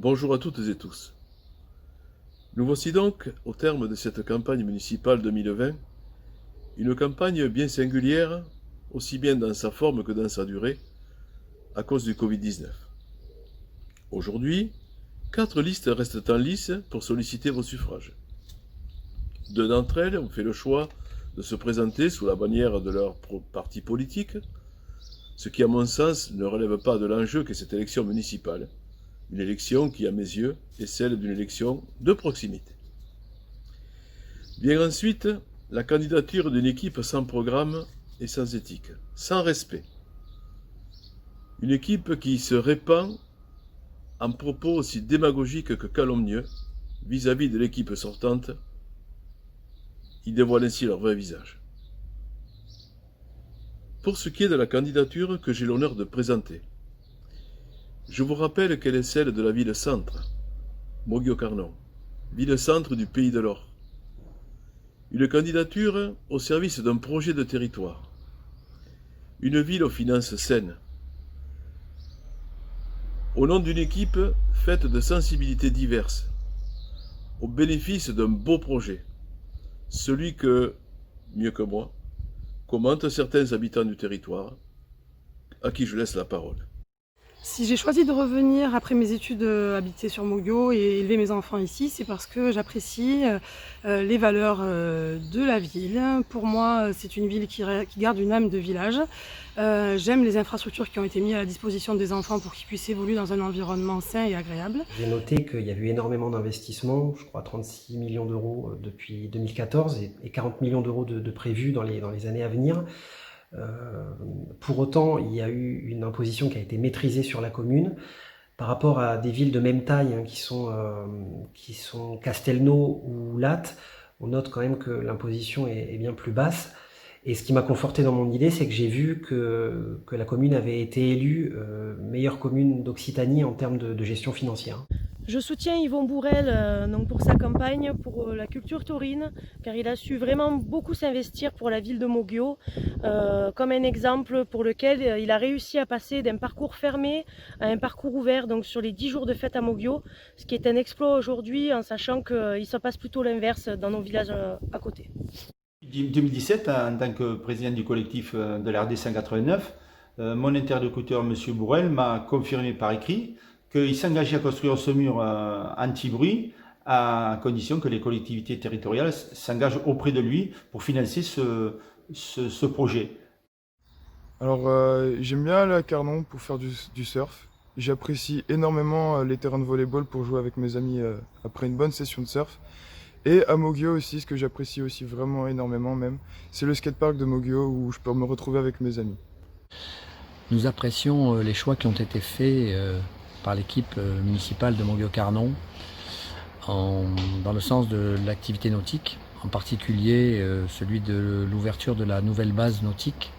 Bonjour à toutes et tous. Nous voici donc au terme de cette campagne municipale 2020, une campagne bien singulière, aussi bien dans sa forme que dans sa durée, à cause du Covid-19. Aujourd'hui, 4 listes restent en lice pour solliciter vos suffrages. 2 d'entre elles ont fait le choix de se présenter sous la bannière de leur parti politique, ce qui à mon sens ne relève pas de l'enjeu qu'est cette élection municipale, une élection qui, à mes yeux, est celle d'une élection de proximité. Vient ensuite la candidature d'une équipe sans programme et sans éthique, sans respect. Une équipe qui se répand en propos aussi démagogiques que calomnieux vis-à-vis de l'équipe sortante. Ils dévoilent ainsi leur vrai visage. Pour ce qui est de la candidature que j'ai l'honneur de présenter, je vous rappelle qu'elle est celle de la ville-centre, Moguio-Carnon, ville-centre du Pays de l'Or. Une candidature au service d'un projet de territoire. Une ville aux finances saines. Au nom d'une équipe faite de sensibilités diverses, au bénéfice d'un beau projet, celui que, mieux que moi, commentent certains habitants du territoire, à qui je laisse la parole. Si j'ai choisi de revenir après mes études habiter sur Moguio et élever mes enfants ici, c'est parce que j'apprécie les valeurs de la ville. Pour moi, c'est une ville qui garde une âme de village. J'aime les infrastructures qui ont été mises à la disposition des enfants pour qu'ils puissent évoluer dans un environnement sain et agréable. J'ai noté qu'il y a eu énormément d'investissements, je crois 36 millions d'euros depuis 2014 et 40 millions d'euros de prévus dans les années à venir. Pour autant, il y a eu une imposition qui a été maîtrisée sur la commune par rapport à des villes de même taille qui sont Castelnau ou Latte. On note quand même que l'imposition est bien plus basse. Et ce qui m'a conforté dans mon idée, c'est que j'ai vu que la commune avait été élue meilleure commune d'Occitanie en termes de gestion financière. Je soutiens Yvon Bourrel donc pour sa campagne pour la culture taurine, car il a su vraiment beaucoup s'investir pour la ville de Moguio, comme un exemple pour lequel il a réussi à passer d'un parcours fermé à un parcours ouvert donc sur les 10 jours de fête à Moguio, ce qui est un exploit aujourd'hui en sachant qu'il se passe plutôt l'inverse dans nos villages à côté. 2017, en tant que président du collectif de la RD 189, mon interlocuteur M. Bourrel m'a confirmé par écrit qu'il s'engageait à construire ce mur anti-bruit à condition que les collectivités territoriales s'engagent auprès de lui pour financer ce projet. Alors j'aime bien aller à Carnon pour faire du surf. J'apprécie énormément les terrains de volley-ball pour jouer avec mes amis après une bonne session de surf. Et à Moguio aussi, ce que j'apprécie aussi vraiment énormément même, c'est le skatepark de Moguio où je peux me retrouver avec mes amis. Nous apprécions les choix qui ont été faits par l'équipe municipale de Moguio-Carnon dans le sens de l'activité nautique, en particulier celui de l'ouverture de la nouvelle base nautique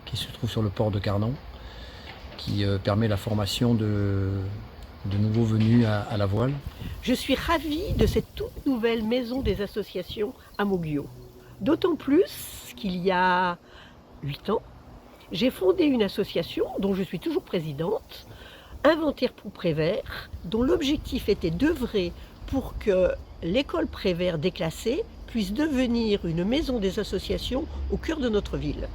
qui se trouve sur le port de Carnon, qui permet la formation de nouveaux venus à la voile. Je suis ravie de cette toute nouvelle maison des associations à Moguio. D'autant plus qu'il y a 8 ans, j'ai fondé une association dont je suis toujours présidente, Inventaire pour Prévert, dont l'objectif était d'œuvrer pour que l'école Prévert déclassée puisse devenir une maison des associations au cœur de notre ville.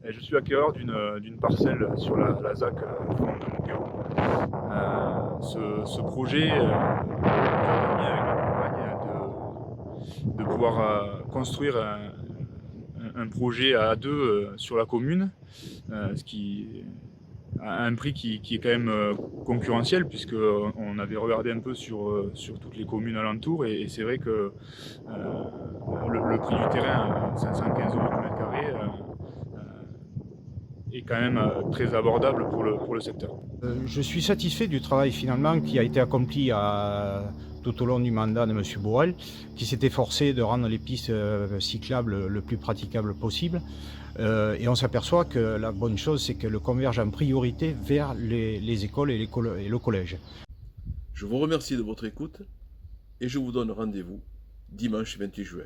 Je suis acquéreur d'une parcelle sur la ZAC de Moguio. Ce projet nous a permis avec ma compagne de pouvoir construire un projet à deux sur la commune, ce qui a un prix qui est quand même concurrentiel, puisqu'on avait regardé un peu sur toutes les communes alentours et c'est vrai que le prix du terrain, 515 € du mètre carré, est quand même très abordable pour le secteur. Je suis satisfait du travail finalement qui a été accompli tout au long du mandat de M. Bourrel, qui s'est efforcé de rendre les pistes cyclables le plus praticables possible. Et on s'aperçoit que la bonne chose, c'est qu'elle converge en priorité vers les écoles et le collège. Je vous remercie de votre écoute et je vous donne rendez-vous dimanche 28 juin.